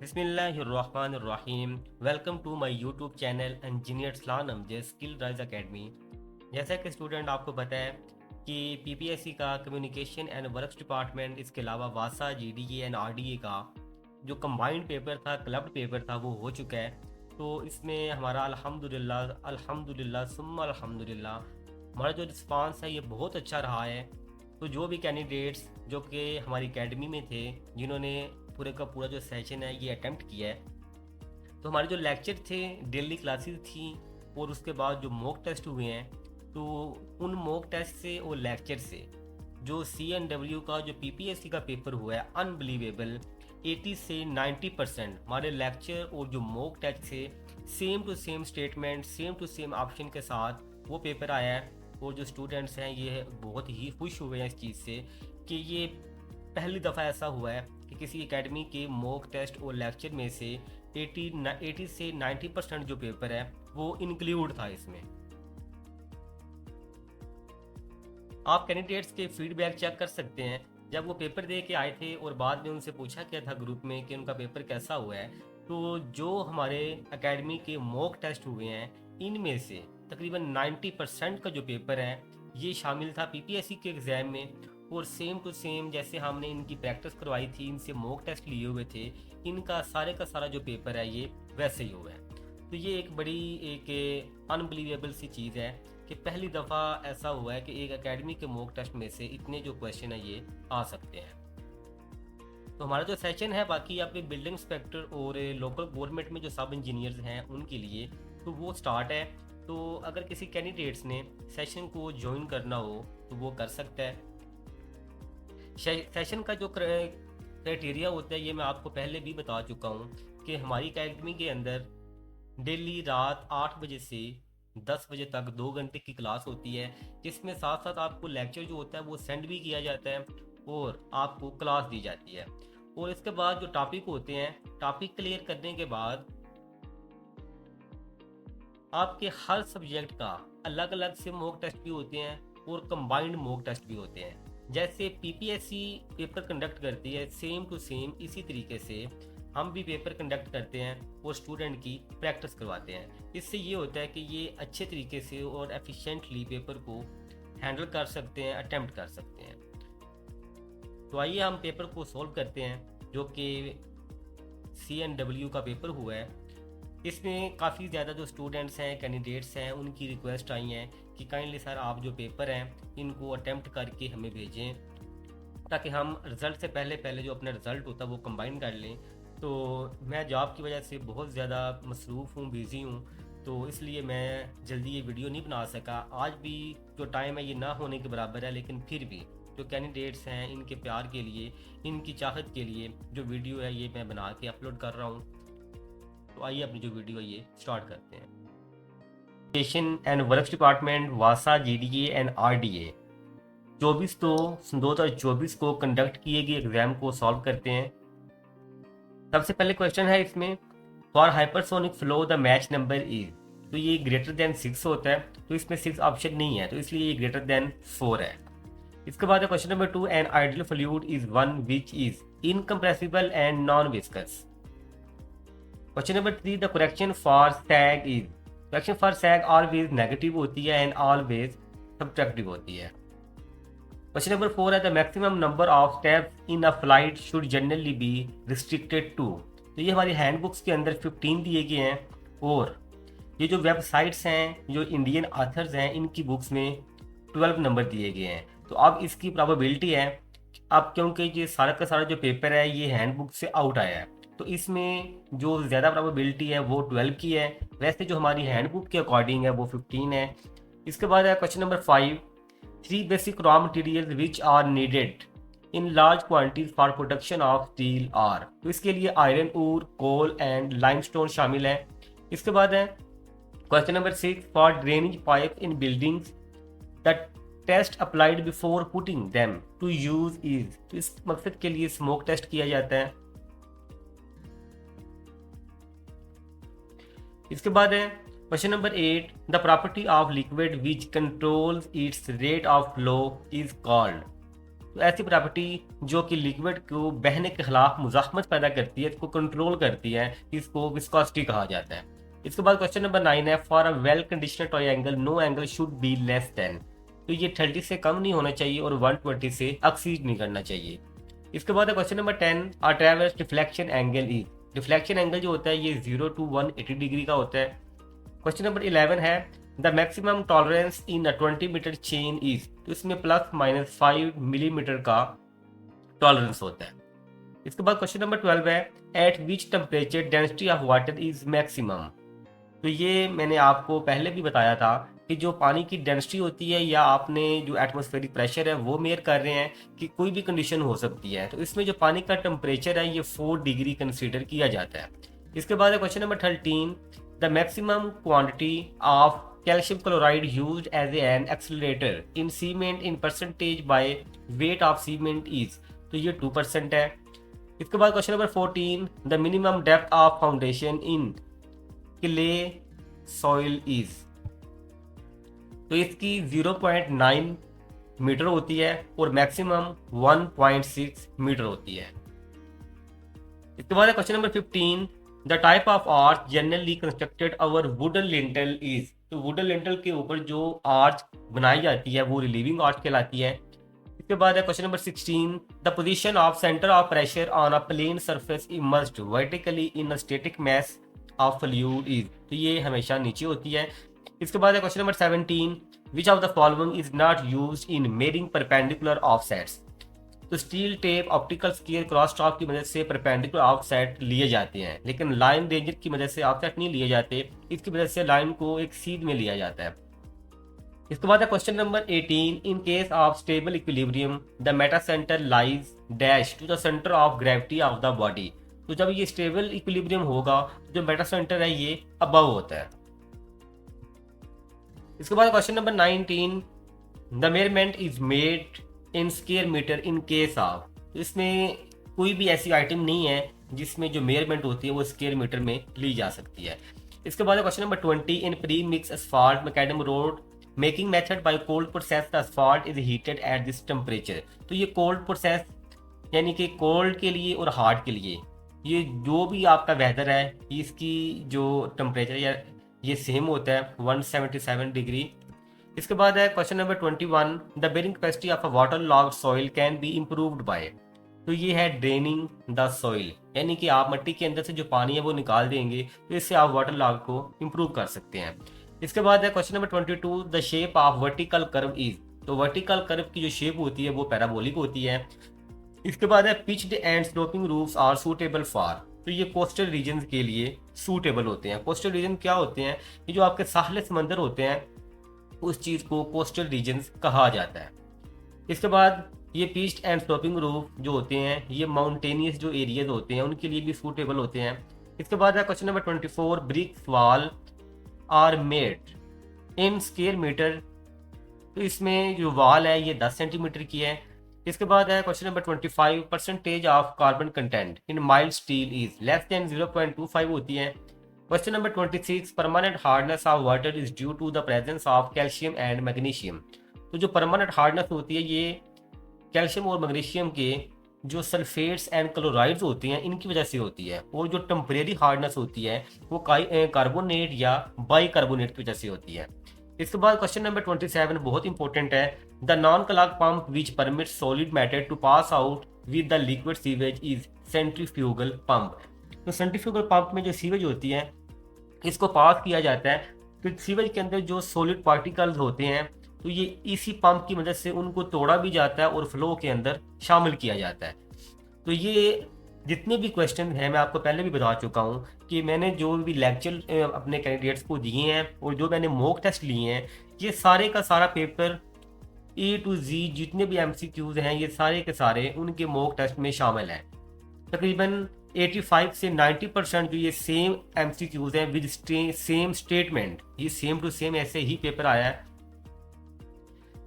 बिस्मिल्लाहिर्रहमानिर्रहीम। Welcome to my YouTube channel engineer Salan Amjad skill rise academy. जैसा कि स्टूडेंट आपको पता है कि पीपीएससी का कम्युनिकेशन एंड वर्क्स डिपार्टमेंट, इसके अलावा वासा जीडीए एंड आरडीए का जो कंबाइंड पेपर था, क्लब्ड पेपर था, वो हो चुका है। तो इसमें हमारा अल्हम्दुलिल्लाह अल्हम्दुलिल्लाह सुम्मा अल्हम्दुलिल्लाह हमारा जो रिस्पांस है ये बहुत अच्छा रहा है। तो जो भी कैंडिडेट्स जो कि हमारी एकेडमी में थे, जिन्होंने पूरे का पूरा जो सेशन है ये अटेम्प्ट किया है, तो हमारे जो लेक्चर थे, डेली क्लासेस थी और उसके बाद जो मॉक टेस्ट हुए हैं, तो उन मॉक टेस्ट से और लेक्चर से जो CNW का जो PPSC का पेपर हुआ है, अनबिलीवेबल 80 से 90% हमारे लेक्चर और जो मॉक टेस्ट से same to same statement, same to same option के साथ वो पेपर आया है। और जो स्टूडेंट्स हैं ये बहुत ही खुश हुए हैं इस चीज़ से कि ये पहली दफ़ा ऐसा हुआ है कि किसी एकेडमी के मॉक टेस्ट और लेक्चर में से 80 से 90% जो पेपर है वो इंक्लूड था इसमें। आप कैंडिडेट्स के फीडबैक चेक कर सकते हैं। जब वो पेपर दे के आए थे और बाद में उनसे पूछा गया था ग्रुप में कि उनका पेपर कैसा हुआ है, तो जो हमारे एकेडमी के मॉक टेस्ट हुए हैं इनमें से तकरीबन 90% का जो पेपर है ये शामिल था पीपीएससी के एग्ज़ाम में। और सेम टू सेम जैसे हमने इनकी प्रैक्टिस करवाई थी, इनसे मॉक टेस्ट लिए हुए थे, इनका सारे का सारा जो पेपर है ये वैसे ही हुआ है। तो ये एक बड़ी एक अनबिलीवेबल सी चीज़ है कि पहली दफ़ा ऐसा हुआ है कि एक एकेडमी के मॉक टेस्ट में से इतने जो क्वेश्चन है ये आ सकते हैं। तो हमारा जो सेशन है बाकी आपके बिल्डिंग इंस्पेक्टर और लोकल गवर्नमेंट में जो सब इंजीनियर्स हैं उनके लिए, तो वो स्टार्ट है। तो अगर किसी कैंडिडेट्स ने सेशन को ज्वाइन करना हो तो वो कर सकता है। सेशन का जो क्राइटेरिया होता है ये मैं आपको पहले भी बता चुका हूँ कि हमारी एकेडमी के अंदर डेली रात 8 बजे से 10 बजे तक 2 घंटे की क्लास होती है, जिसमें साथ साथ आपको लेक्चर जो होता है वो सेंड भी किया जाता है और आपको क्लास दी जाती है। और इसके बाद जो टॉपिक होते हैं, टॉपिक क्लियर करने के बाद आपके हर सब्जेक्ट का अलग अलग से मॉक टेस्ट भी होते हैं और कंबाइंड मॉक टेस्ट भी होते हैं। जैसे पीपीएससी पेपर कंडक्ट करती है सेम टू सेम इसी तरीके से हम भी पेपर कंडक्ट करते हैं और स्टूडेंट की प्रैक्टिस करवाते हैं। इससे ये होता है कि ये अच्छे तरीके से और एफिशिएंटली पेपर को हैंडल कर सकते हैं, अटेम्प्ट कर सकते हैं। तो आइए हम पेपर को सॉल्व करते हैं जो कि CNW का पेपर हुआ है। इसमें काफ़ी ज़्यादा जो स्टूडेंट्स हैं, कैंडिडेट्स हैं, उनकी रिक्वेस्ट आई हैं कि काइंडली सर आप जो पेपर हैं इनको अटेम्प्ट करके हमें भेजें ताकि हम रिज़ल्ट से पहले पहले जो अपना रिज़ल्ट होता है वो कंबाइन कर लें। तो मैं जॉब की वजह से बहुत ज़्यादा मसरूफ़ हूँ, बिज़ी हूँ, तो इसलिए मैं जल्दी ये वीडियो नहीं बना सका। आज भी जो टाइम है ये ना होने के बराबर है, लेकिन फिर भी जो कैंडिडेट्स हैं इनके प्यार के लिए, इनकी चाहत के लिए जो वीडियो है ये मैं बना के अपलोड कर रहा हूँ। तो आइए अपनी जो वीडियो है ये स्टार्ट करते हैं। Education and works department, Vasa GDA and RDA 2024 को कंडक्ट किए गए एग्जाम को सॉल्व करते हैं। सबसे पहले क्वेश्चन है इसमें, for hypersonic flow the match number is. तो ये ग्रेटर देन 6 होता है, तो इसमें 6 ऑप्शन नहीं है, तो इसलिए ये ग्रेटर देन 4 है। इसके बाद question number 2, an ideal fluid is one which is incompressible and non viscous. Question number 3, the correction for sag is. Correction for sag always negative होती है एंड ऑलवेज सब्ट्रैक्टिव होती है। क्वेश्चन नंबर 4 है, the maximum number of steps in a flight should generally be restricted to. तो ये हमारी hand books के अंदर 15 दिए गए हैं और ये जो वेबसाइट्स हैं, जो इंडियन ऑथर्स हैं, इनकी बुक्स में 12 नंबर दिए गए हैं। तो अब इसकी प्रोबेबिलिटी है, अब क्योंकि ये सारा का सारा जो पेपर है ये हैंड बुक से आउट आया है, तो इसमें जो ज़्यादा प्रोबेबिलिटी है वो 12 की है। वैसे जो हमारी हैंड बुक के अकॉर्डिंग है वो 15 है। इसके बाद है question number 5, 3 basic raw material which are needed in large quantities for production of steel are. तो इसके लिए iron ore, coal and limestone शामिल है। इसके बाद है question number 6, for drainage pipe in buildings the test applied before putting them to use is. तो इस मकसद के लिए स्मोक टेस्ट किया जाता है। इसके बाद है question number 8, the property of liquid which controls it's rate of flow is called. तो ऐसी प्रॉपर्टी जो कि लिक्विड को बहने के खिलाफ मुज़ाहमत पैदा करती है, इसको कंट्रोल करती है, इसको विस्कोसिटी कहा जाता है। इसके बाद क्वेश्चन नंबर 9 है, for a well conditioned triangle no angle should be less than. तो ये 30 से कम नहीं होना चाहिए और 120 से एक्सीड नहीं करना चाहिए। इसके बाद question number 10, a travellers deflection angle is. Deflection angle जो होता है ये 0 to 180 डिग्री का होता है। क्वेश्चन नंबर 11 है, the maximum tolerance in a 20 metre chain is. तो इसमें ±5 मिलीमीटर का टॉलरेंस होता है। इसके बाद क्वेश्चन नंबर 12 है, eight which temperature density of water is maximum. तो ये मैंने आपको पहले भी बताया था कि जो पानी की डेंसिटी होती है या आपने जो एटमॉस्फेरिक प्रेशर है वो मेयर कर रहे हैं कि कोई भी कंडीशन हो सकती है। तो इसमें जो पानी का टेम्परेचर है ये 4 डिग्री कंसीडर किया जाता है। इसके बाद है question number 13, the maximum quantity of calcium chloride used as an accelerator in cement in percentage by weight of cement is. तो ये 2% है। इसके बाद question number 14, the minimum depth of foundation in clay soil is. तो इसकी 0.9 metre होती है और मैक्सिमम 1.6 मीटर होती है। इसके बाद question number 15, the type of arch generally constructed our wooden lintel is. तो वुडन लिंटल के ऊपर जो आर्च बनाई जाती है वो रिलीविंग आर्च कहलाती है। इसके बाद है question number 16, the position of centre of pressure on a plane surface immersed vertically in a static mass of fluid is. तो ये हमेशा नीचे होती है। इसके बाद है question number 17, which of the following is not used in measuring perpendicular offsets. तो steel tape optical scale cross talk की मदद से परपेंडिकुलर ऑफसेट लिए जाते हैं, लेकिन लाइन रेंजर की मदद से ऑफसेट नहीं लिए जाते। इसकी मदद से लाइन को एक सीध में लिया जाता है। इसके बाद है question number 18, in case of stable equilibrium the metacentre lies dash to the centre of gravity of the body. तो जब ये स्टेबल इक्विलिब्रियम होगा जो मेटा सेंटर है ये अबव होता है। इसके बाद question number 19, the measurement is made in square metre in case of. तो इसमें कोई भी ऐसी आइटम नहीं है जिसमें जो मेजरमेंट होती है वो स्क्वायर मीटर में ली जा सकती है। इसके बाद question number 20, in pre mix asphalt macadam road making method by cold process the asphalt is heated at this temperature. तो ये कोल्ड प्रोसेस यानी कि कोल्ड के लिए और हार्ड के लिए ये जो भी आपका वेदर है इसकी जो टेम्परेचर या ये सेम होता है 177 डिग्री। इसके बाद है question number 21, the bearing capacity of a waterlogged soil can be improved by. तो ये है ड्रेनिंग द सॉइल, यानी कि आप मिट्टी के अंदर से जो पानी है वो निकाल देंगे तो इससे आप वाटर लॉग को इम्प्रूव कर सकते हैं। इसके बाद है question number 22, the shape of vertical curve is. तो वर्टिकल कर्व की जो शेप होती है वो पैराबोलिक होती है। इसके बाद है pitched and sloping roofs are suitable for. तो ये कोस्टल रीजन के लिए सूटेबल होते हैं। कोस्टल रीजन क्या होते हैं, ये जो आपके साहले समंदर होते हैं उस चीज़ को कोस्टल रीजन्स कहा जाता है। इसके बाद ये पिच्ड एंड स्लोपिंग रूफ जो होते हैं ये माउंटेनियस जो एरियाज होते हैं उनके लिए भी सूटेबल होते हैं। इसके बाद है question number 24, bricks wall are made in square metre. तो इसमें जो वॉल है ये 10 सेंटीमीटर की है। इसके बाद है question number 25, percentage of carbon content in mild steel is less than 0.25 होती है। Question number 26, permanent hardness of water is due to the presence of calcium and magnesium. तो जो परमानेंट हार्डनेस होती है ये कैल्शियम और मैग्नीशियम के जो सल्फेट्स एंड क्लोराइड्स होती हैं इनकी वजह से होती है, और जो टेम्परेरी हार्डनेस होती है वो कार्बोनेट या बाइकार्बोनेट की वजह से होती है। इसके बाद क्वेश्चन नंबर 27 बहुत इंपॉर्टेंट है, the non clog pump which permit solid matter to pass out with the liquid sewage is centrifugal pump. तो सेंट्रीफ्यूगल पंप में जो सीवेज होती है इसको पास किया जाता है तो सीवेज के अंदर जो सॉलिड पार्टिकल्स होते हैं तो ये इसी पंप की मदद से उनको तोड़ा भी जाता है और फ्लो के अंदर शामिल किया जाता है। तो ये जितने भी क्वेश्चन हैं मैं आपको पहले भी बता चुका हूँ कि मैंने जो भी लेक्चर अपने कैंडिडेट्स को दिए हैं और जो मैंने मॉक टेस्ट लिए हैं ये सारे का सारा पेपर A to Z जितने भी MCQs हैं ये सारे के सारे उनके मॉक टेस्ट में शामिल हैं। तकरीबन 85 से 90% जो ये सेम MCQs हैं विद सेम स्टेटमेंट, ये सेम टू सेम ऐसे ही पेपर आया है।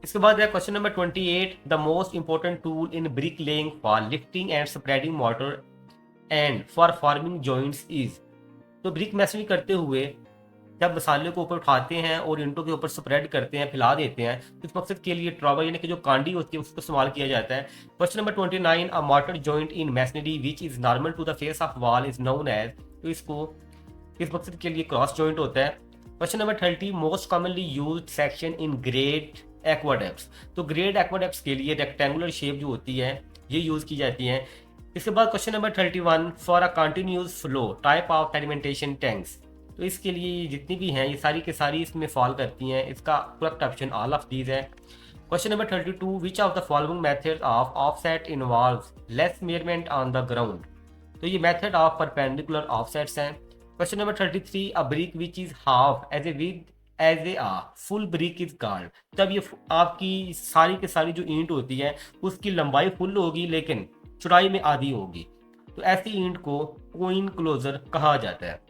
इसके बाद है question number 28, the most important tool in brick laying for lifting and spreading water and for forming joints is. तो ब्रिक मैसनरी करते हुए जब मसाले को ऊपर उठाते हैं और ईंटों के ऊपर स्प्रेड करते हैं, फैला देते हैं, तो इस मकसद के लिए ट्रॉवर यानी कि जो कांडी होती है उसको इस्तेमाल किया जाता है। Question number 29, a mortar joint in masonry which is normal to the face of wall is known as, तो इसको इस मकसद के लिए क्रॉस जॉइंट होता है। Question number 30, most commonly used section in grade aqueducts, तो ग्रेड एक्वाडक्ट्स के लिए रेक्टेंगुलर शेप जो होती है ये यूज़ की जाती है। इसके बाद question number 31, for a continuous flow type of sedimentation tanks, तो इसके लिए जितनी भी हैं ये सारी के सारी इसमें फॉल करती हैं। इसका correct option all of these है। Question number 32, which of the following method of offset involves less measurement on the ground, तो ये मेथड ऑफ परपेंडिकुलर ऑफसेट्स हैं। Question number 33, a brick which is half as a wide as a ah full brick is called, तब ये आपकी सारी के सारी जो ईंट होती है उसकी लंबाई फुल होगी लेकिन चौड़ाई में आधी होगी, तो ऐसी ईंट को कोइन क्लोजर कहा जाता है।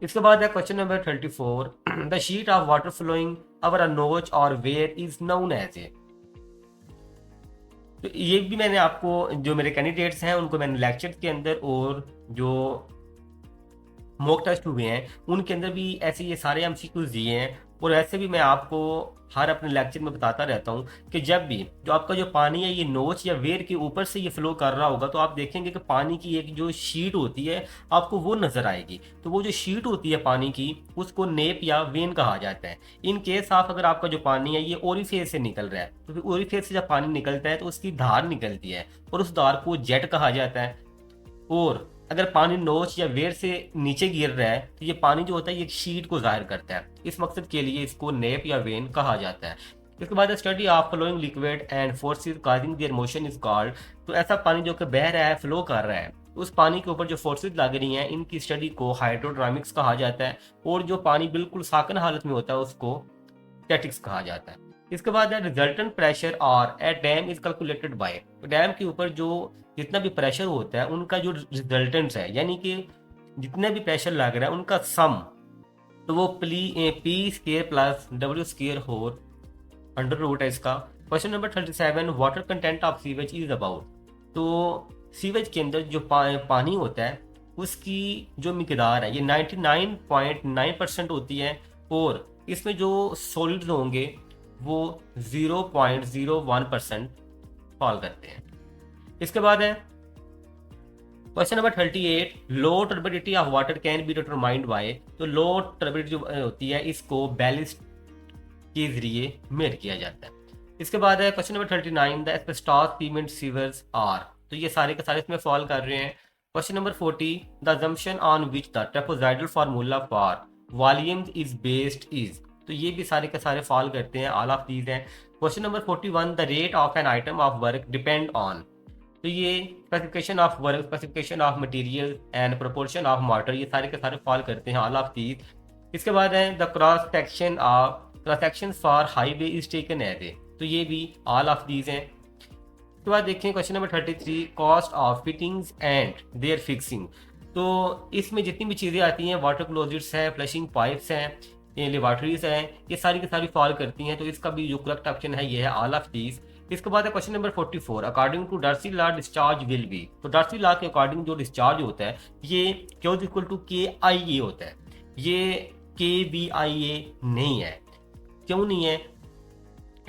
इसके बाद है question number 34, the sheet of water flowing over a notch और weir is known as a, तो ये भी मैंने आपको जो मेरे कैंडिडेट्स हैं उनको मैंने लेक्चर के अंदर और जो मॉक टेस्ट हुए हैं उनके अंदर भी ऐसे ये सारे एमसीक्यूज दिए हैं। और ऐसे भी मैं आपको हर अपने लेक्चर में बताता रहता हूँ कि जब भी जो आपका जो पानी है ये नोच या वेर के ऊपर से ये फ्लो कर रहा होगा तो आप देखेंगे कि पानी की एक जो शीट होती है आपको वो नज़र आएगी। तो वो जो शीट होती है पानी की उसको नेप या वेन कहा जाता है। इन केस ऑफ अगर आपका जो पानी है ये ओरिफेस से निकल रहा है तो फिर ओरिफेस से जब पानी निकलता है तो उसकी धार निकलती है और उस धार को जेट कहा जाता है। और अगर पानी नोच या वेर से नीचे गिर रहा है तो ये पानी जो होता है ये एक शीट को जाहिर करता है। इस मकसद के लिए इसको नेप या वेन कहा जाता है। इसके बाद study of flowing liquid and forces causing their motion is called, तो ऐसा पानी जो कि बह रहा है फ्लो कर रहा है उस पानी के ऊपर जो फोर्सेस लग रही हैं इनकी स्टडी को हाइड्रोडायनामिक्स कहा जाता है। और जो पानी बिल्कुल साकन हालत में होता है उसको स्टैटिक्स कहा जाता है। इसके बाद है रिजल्टेंट प्रेशर और a dam is calculated by, dam के ऊपर जो जितना भी प्रेशर होता है उनका जो रिजल्टेंट्स है यानी कि जितने भी प्रेशर लग रहा है उनका सम, तो वो P square plus W square whole under root है इसका। Question number 37, water content of sewage is about, तो सीवेज के अंदर जो पानी होता है उसकी जो मिकदार है ये 99.9% होती है और इसमें जो सॉलिड्स होंगे वो 0.01% फॉल करते हैं। इसके बाद है question number 38, low turbidity of water can be determined by, तो लो टर्बिडिटी जो होती है इसको बैलिस्ट के जरिए मेजर किया जाता है। इसके बाद है question number 39, the asbestos cement sewers are, तो ये सारे के सारे इसमें फॉल कर रहे हैं। Question number 40, the assumption on which the trapezoidal formula for volumes is based is, तो ये भी सारे के सारे फॉल करते हैं, ऑल ऑफ दीज हैं। Question number 41, the rate of an item of work depend on, तो ये specification of work, specification of material and proportion of mortar, ये सारे के सारे फॉल करते हैं, ऑल ऑफ दीज। इसके बाद है the cross section for highway is taken as a, तो ये भी ऑल ऑफ दीज हैं। उसके बाद देखें question number 33, cost of fittings and their fixing, तो इसमें जितनी भी चीज़ें आती हैं वाटर क्लोजेट्स हैं, फ्लशिंग पाइप्स हैं, लेबॉर्ट्रीज हैं, ये सारी की सारी फॉल करती हैं, तो इसका भी जो करेक्ट ऑप्शन है ये है ऑल ऑफ दीज। इसके बाद है question number 44, according to Darcy law discharge will be, तो डार्सी लॉ के अकॉर्डिंग जो डिस्चार्ज होता है ये Q इक्वल टू KIA होता है, ये KBIA नहीं है। क्यों नहीं है?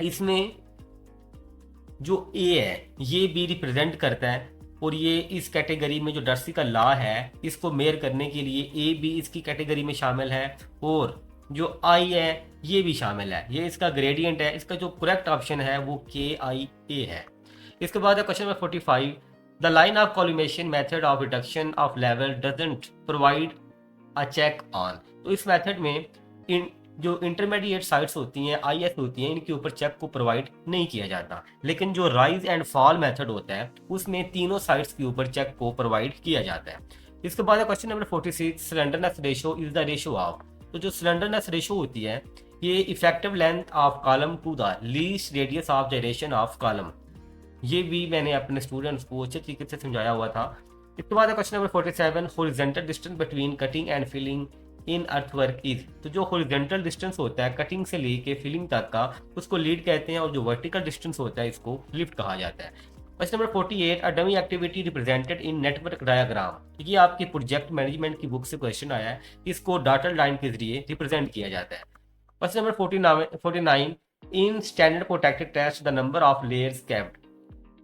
इसमें जो A है ये B रिप्रेजेंट करता है और ये इस कैटेगरी में जो डार्सी का लॉ है इसको मेयर करने के लिए A B इसकी कैटेगरी में शामिल है और जो I है ये भी शामिल है, ये इसका ग्रेडियंट है। इसका जो करेक्ट ऑप्शन है वो KIA है। इसके बाद है question number 45, the line of collimation method of reduction of level doesn't provide a check on, तो इस मेथड में जो इंटरमीडिएट साइट्स होती हैं IS होती हैं इनके ऊपर चेक को प्रोवाइड नहीं किया जाता, लेकिन जो राइज एंड फॉल मेथड होता है उसमें तीनों साइट्स के ऊपर चेक को प्रोवाइड किया जाता है। इसके बाद question number 46, slenderness ratio is the ratio of, तो जो स्लेंडरनेस रेशो होती है ये effective length of column to the least radius of generation of column, ये भी मैंने अपने स्टूडेंट्स को अच्छे तरीके से समझाया हुआ था। इसके बाद question number 47, horizontal distance between cutting and filling in earthwork is, तो जो हॉरिजॉन्टल डिस्टेंस होता है कटिंग से लेके फिलिंग तक का उसको लीड कहते हैं और जो वर्टिकल डिस्टेंस होता है इसको लिफ्ट कहा जाता है। Question number 48, a dummy activity represented in network diagram. तो ये आपकी प्रोजेक्ट मैनेजमेंट की बुक से क्वेश्चन आया है, इसको डाटा लाइन के जरिए रिप्रेजेंट किया जाता है। Question number 49, in standard protected test the number of layers kept.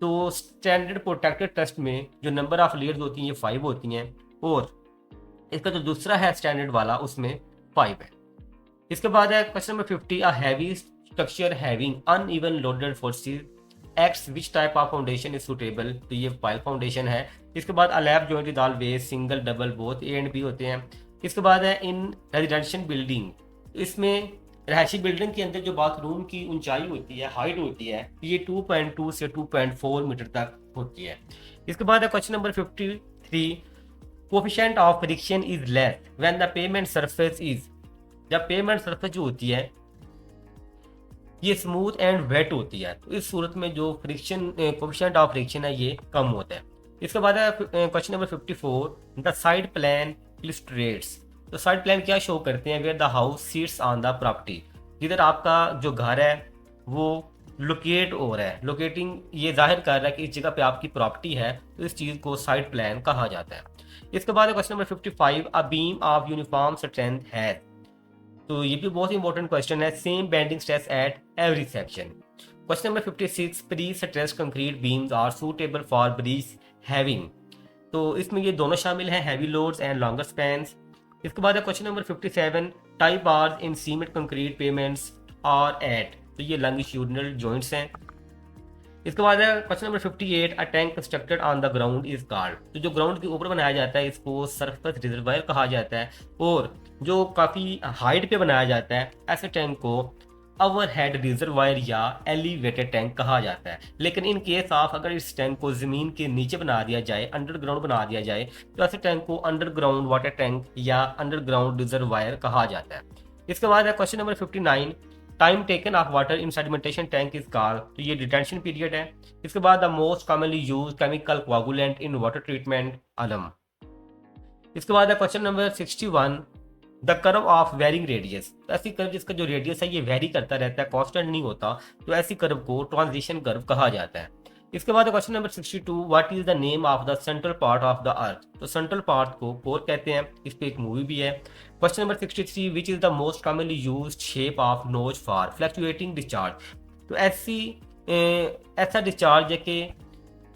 तो स्टैंडर्ड प्रोटेक्टेड टेस्ट में जो नंबर ऑफ लेयर्स होती हैं ये 5 होती हैं, और इसका जो दूसरा है स्टैंडर्ड वाला उसमें 5 है। इसके बाद है question number 50, a heavy structure having uneven loaded forces ex which type of foundation is suitable. तो ये पाइल फाउंडेशन है। इसके बाद a lab jointed dowel base single double both A and B होते हैं। इसके बाद है इन रेजिडेंशियल बिल्डिंग, इसमें रहायशी बिल्डिंग के अंदर जो बाथरूम की ऊंचाई होती है, हाइट होती है, ये 2.2 से 2.4 मीटर तक होती है। इसके बाद है question number 53, coefficient of friction is less when the payment surface is. जब पेमेंट सरफेस जो होती है ये स्मूथ एंड वेट होती है, तो इस सूरत में जो फ्रिक्शन कोफिशिएंट ऑफ फ्रिक्शन है ये कम होता है। इसके बाद है question number 54, the side plan illustrates. तो साइड प्लान क्या शो करते हैं, where the house sits on the property, जिधर आपका जो घर है वो लोकेट हो रहा है, लोकेटिंग ये जाहिर कर रहा है कि इस जगह पे आपकी प्रॉपर्टी है, तो इस चीज़ को साइड प्लान कहा जाता है। इसके बाद question number 55, a beam of uniform strength है। तो ये भी बहुत ही इंपॉर्टेंट क्वेश्चन है, same bending stress at every section. Question number 56, pre stress concrete beams are suitable for bridge having. तो इसमें ये दोनों शामिल हैं, heavy loads and longer spans. इसके बाद है question number 57, tie bars in cement concrete pavements are at. तो ये लॉन्गिट्यूडिनल जॉइंट्स हैं। इसके बाद है question number 58, a tank constructed on the ground is called. तो जो ग्राउंड के ऊपर बनाया जाता है इसको सरफेस रिजर्वायर कहा जाता है, और जो काफ़ी हाइट पे बनाया जाता है ऐसे टैंक को ओवर हेड रिजर्वायर या एलिवेटेड टैंक कहा जाता है। लेकिन इन केस ऑफ अगर इस टैंक को ज़मीन के नीचे बना दिया जाए, अंडरग्राउंड बना दिया जाए, तो ऐसे टैंक को अंडरग्राउंड वाटर टैंक या अंडरग्राउंड रिजर्वायर कहा जाता है। इसके बाद है question number 59, time taken of water in sedimentation tank is called. तो ये डिटेंशन पीरियड है। इसके बाद the most commonly use chemical coagulant in water treatment alum. इसके बाद है question number 61, the curve of varying radius. तो ऐसी कर्व जिसका जो रेडियस है ये वेरी करता रहता है, कांस्टेंट नहीं होता, तो ऐसी कर्व को ट्रांजिशन कर्व कहा जाता है। इसके बाद question number 62, what is the name of the central part of the earth. तो सेंट्रल पार्ट को कोर कहते हैं, इस पे एक मूवी भी है। Question number 63, which is the most commonly used shape of nose for fluctuating discharge. तो ऐसा डिस्चार्ज है कि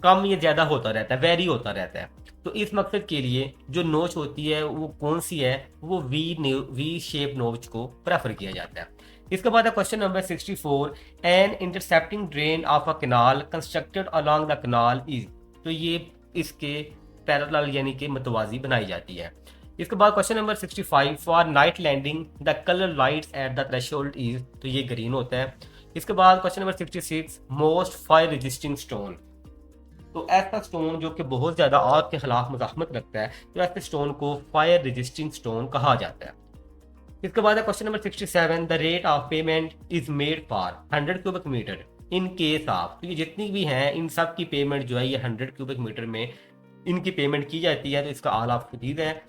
कम या ज़्यादा होता रहता है, वेरी होता रहता है। तो इस मकसद के लिए जो नोच होती है वो कौन सी है, वो वी शेप नोच को प्रेफर किया जाता है। इसके बाद है question number 64, an intercepting drain of a canal constructed along the canal is. तो ये इसके पैरेलल यानी कि मतवाजी बनाई जाती है। इसके बाद question number 65, for night landing the colour lights at the threshold is. तो ये ग्रीन होता है। इसके बाद question number 66, most fire resisting stone. तो ऐसा स्टोन जो कि बहुत ज़्यादा आग के खिलाफ मुजाहमत रखता है, तो ऐसे स्टोन को फायर रेजिस्टिंग स्टोन कहा जाता है। इसके बाद है question number 67, the rate of payment is made for 100 cubic metre in case of. तो ये जितनी भी हैं इन सब की पेमेंट जो है ये 100 क्यूबिक मीटर में इनकी पेमेंट की जाती है, तो इसका आल ऑफ जदीद है।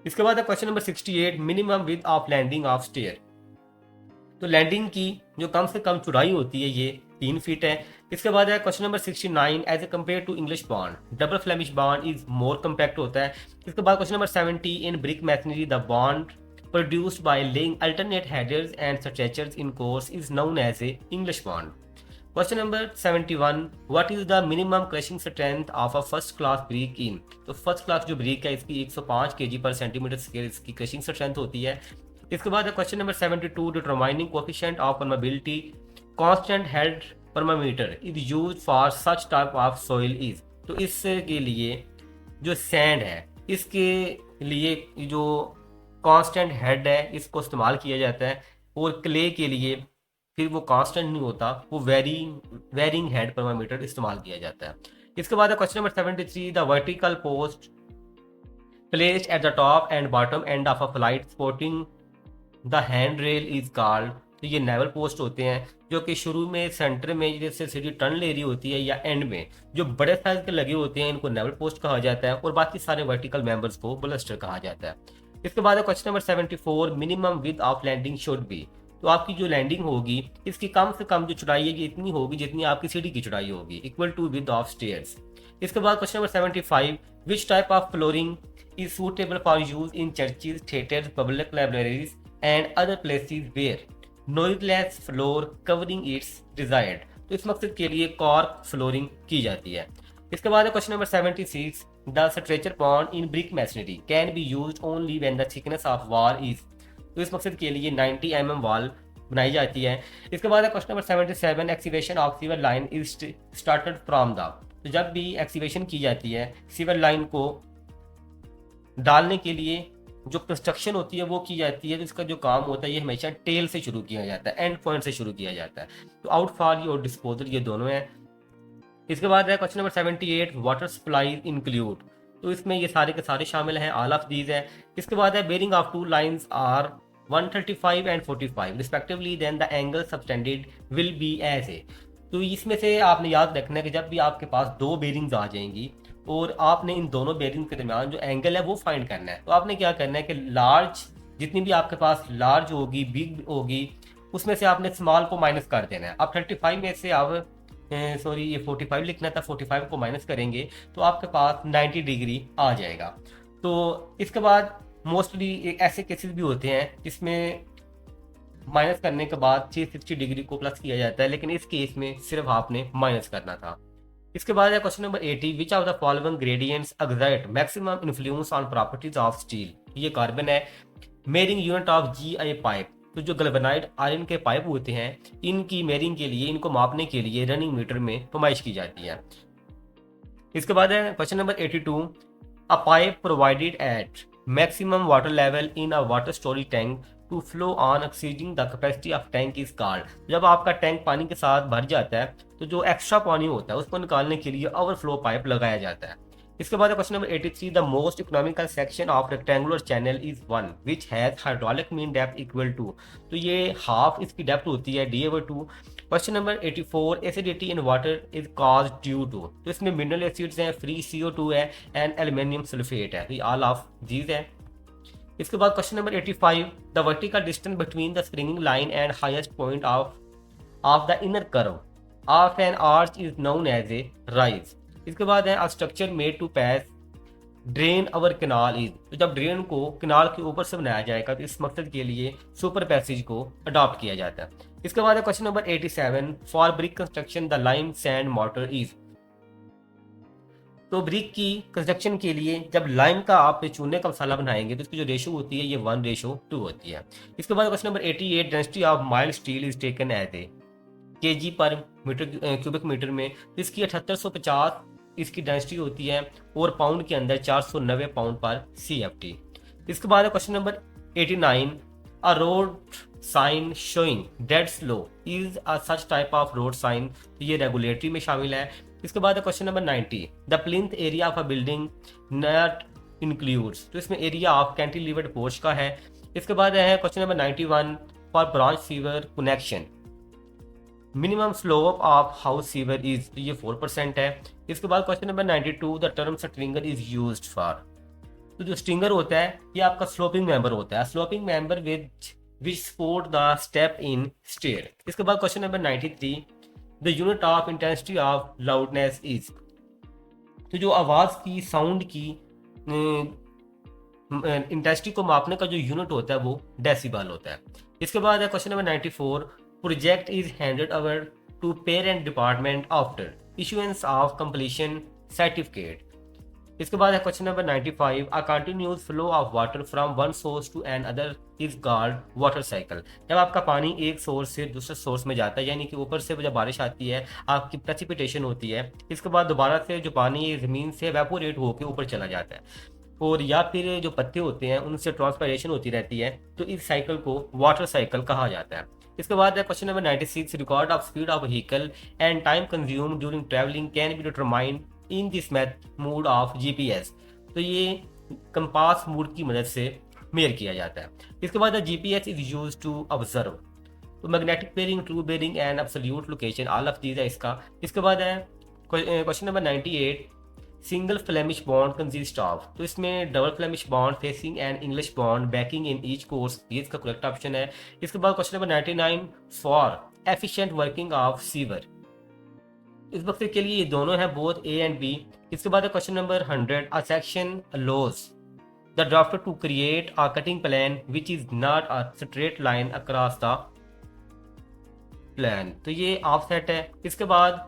इसके बाद है question number 68, minimum width of landing of stair. तो लैंडिंग की जो कम से कम चौड़ाई होती है ये 3 फीट है। इसके बाद है question number 69, as a compare to English bond double Flemish bond is more compact होता है। इसके बाद question number 70, in brick masonry the bond produced by laying alternate headers and stretchers in course is known as a English bond. Question number 71, what is the minimum crushing strength of a first class brick in. तो first class जो brick है इसकी 105 kg पर centimetre square इसकी crushing strength होती है। इसके बाद question number 72, determining coefficient of permeability constant head permeameter is use for such type of soil is. तो इसके लिए जो सैंड है इसके लिए जो कांस्टेंट हेड है इसको इस्तेमाल किया जाता है, और क्ले के लिए फिर वो कांस्टेंट नहीं होता, वो वेरिंग हेड परमामीटर इस्तेमाल किया जाता है। इसके बाद question number 73, the vertical post placed at the top and bottom end of a flight supporting the hand rail is called. तो ये नेवल पोस्ट होते हैं जो कि शुरू में सेंटर में जैसे सीधी टर्न ले रही होती है, या एंड में जो बड़े साइज के लगे होते हैं इनको नेवल पोस्ट कहा जाता है, और बाकी सारे वर्टिकल मेंबर्स को बलस्टर कहा जाता है। इसके बाद question number 74, minimum width of landing should be. तो आपकी जो लैंडिंग होगी इसकी कम से कम जो चौड़ाई है ये इतनी होगी जितनी आपकी सीढ़ी की चौड़ाई होगी, equal to width of stairs. इसके बाद question number 75, which type of flooring is suitable for use in churches, theatres, public libraries and other places where noiseless floor covering its desired. तो इस मकसद के लिए कॉर्क फ्लोरिंग की जाती है। इसके बाद question number 76, the stretcher bond in brick masonry can be used only when the thickness of wall is. तो इस मकसद के लिए 90 mm वॉल बनाई जाती है। इसके बाद question number 77, excavation of sewer line is started from the. तो जब भी एक्सीवेशन की जाती है सीवर लाइन को डालने के लिए जो कंस्ट्रक्शन होती है वो की जाती है, तो इसका जो काम होता है ये हमेशा टेल से शुरू किया जाता है, एंड पॉइंट से शुरू किया जाता है। तो आउटफॉल और डिस्पोजल ये दोनों हैं। इसके बाद है question number 78, water supply include. तो इसमें ये सारे के सारे शामिल हैं, ऑल ऑफ दीज है। इसके बाद है bearing of two lines are 135 and 45 respectively, then the angle subtended will be as a. तो इसमें से आपने याद रखना है कि जब भी आपके पास दो बेरिंग्स आ जाएंगी और आपने इन दोनों बेरिंग के दरमियान जो एंगल है वो फाइंड करना है, तो आपने क्या करना है कि लार्ज जितनी भी आपके पास लार्ज होगी, बिग होगी, उसमें से आपने स्मॉल को माइनस कर देना है। अब 35 में से आप सॉरी ये 45 लिखना था, 45 को माइनस करेंगे तो आपके पास 90 डिग्री आ जाएगा। तो इसके बाद मोस्टली ऐसे केसेस भी होते हैं जिसमें माइनस करने के बाद 360 डिग्री को प्लस किया जाता है, लेकिन इस केस में सिर्फ आपने माइनस करना था। इसके बाद है question number 80, which of the following gradients exert maximum influence on properties of steel. ये कार्बन है। Marrying unit of GI pipe. तो जो गल्वेनाइड आयरन के पाइप होते हैं इनकी मेरिंग के लिए, इनको मापने के लिए रनिंग मीटर में पैमाइश की जाती है। इसके बाद है question number 82, a pipe provided at maximum water level in a water storage tank to flow on exceeding the capacity of tank is called. जब आपका टैंक पानी के साथ भर जाता है तो जो एक्स्ट्रा पानी होता है उसको निकालने के लिए ओवरफ्लो पाइप लगाया जाता है। इसके बाद question number 83, the most economical section of rectangular channel is one which has hydraulic mean depth equal to. तो ये हाफ इसकी डेप्थ होती है d/2। Question number 84, acidity in water is cause due to. तो इसमें मिनरल एसिड्स हैं, free CO2 है and aluminium sulphate है, तो ऑल ऑफ दीज है। इसके बाद question number 85, the vertical distance between the springing line and highest point of the inner curve of an arch is known as a rise. इसके बाद है a structure made to pass drain over canal is. तो जब drain को canal के ऊपर से बनाया जाएगा तो इस मकसद के लिए सुपर पैसेज को अडॉप्ट किया जाता है। इसके बाद है question number 87, for brick construction the lime sand mortar is. तो ब्रिक की कंस्ट्रक्शन के लिए जब लाइम का आप चूने का मसाला बनाएंगे तो इसकी जो रेशो होती है ये 1:2 होती है। इसके बाद question number 88, density of mild steel is taken as a kg पर मीटर क्यूबिक मीटर में। तो इसकी 7850 इसकी डेंसिटी होती है और पाउंड के अंदर 490 पाउंड पर CFT। इसके बाद question number 89, a road sign showing dead slow is a such type of road sign. तो ये रेगुलेटरी में शामिल है। इसके बाद question number 90, the plinth area of a building not includes. तो इसमें एरिया ऑफ कैंटिलीवर्ड पोर्च का है। इसके बाद है question number 91, for branch sewer connection minimum slope of house sewer is. तो ये 4% है। इसके बाद question number 92, the term stringer is used for. तो जो स्ट्रिंगर होता है ये आपका स्लोपिंग मेंबर होता है, sloping member which support the step in stair. इसके बाद question number 93, the unit of intensity of loudness is. तो जो आवाज़ की साउंड की इंटेंसिटी को मापने का जो यूनिट होता है वो डेसिबल होता है। इसके बाद है question number 94, project is handed over to parent department after issuance of completion certificate. इसके बाद है question number 95, a continuous flow of water from one source to an other is called water cycle. जब आपका पानी एक source से दूसरे source में जाता है, यानी कि ऊपर से जब बारिश आती है आपकी प्रेसिपिटेशन होती है, इसके बाद दोबारा से जो पानी ज़मीन से एवेपोरेट होकर ऊपर चला जाता है, और या फिर जो पत्ते होते हैं उनसे ट्रांसपायरेशन होती रहती है, तो इस साइकिल को वाटर साइकिल कहा जाता है। इसके बाद है question number 96, record of speed of vehicle and time consume during travelling can be determined in this mode of GPS। तो ये कंपास मोड की मदद से मेयर किया जाता है। इसके बाद GPS is use to observe. तो magnetic bearing, true bearing and absolute location, all of these है इसका। इसके बाद है question number 98, single Flemish bond consist of, तो इसमें double Flemish bond facing and English bond backing in each course, ये इसका करेक्ट ऑप्शन है। इसके बाद question number 99, for efficient working of sewer, इस वक्त के लिए ये दोनों हैं बोथ ए एंड बी। इसके बाद question number 100, a section allows the drafter to create a cutting plan which is not a straight line across the plan, तो ये ऑफ सेट है। इसके बाद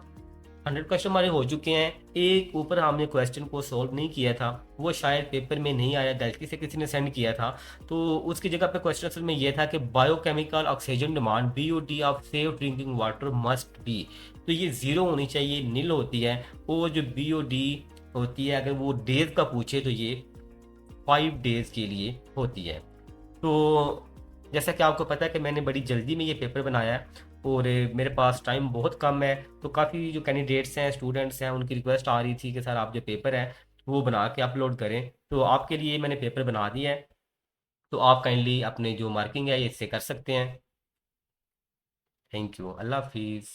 100 क्वेश्चन हमारे हो चुके हैं। एक ऊपर हमने क्वेश्चन को सोल्व नहीं किया था, वो शायद पेपर में नहीं आया, गलती से किसी ने सेंड किया था, तो उसकी जगह पे क्वेश्चन असल में ये था कि biochemical oxygen demand BOD of safe drinking water must be, तो ये ज़ीरो होनी चाहिए, नील होती है। और जो BOD होती है, अगर वो डेज का पूछे तो ये 5 डेज के लिए होती है। तो जैसा कि आपको पता है कि मैंने बड़ी जल्दी में ये पेपर बनाया है और मेरे पास टाइम बहुत कम है, तो काफ़ी जो कैंडिडेट्स हैं, स्टूडेंट्स हैं, उनकी रिक्वेस्ट आ रही थी कि सर आप जो पेपर है वो बना के अपलोड करें, तो आपके लिए मैंने पेपर बना दिया है। तो आप काइंडली अपने जो मार्किंग है ये इससे कर सकते हैं। थैंक यू, अल्लाह हाफिज़।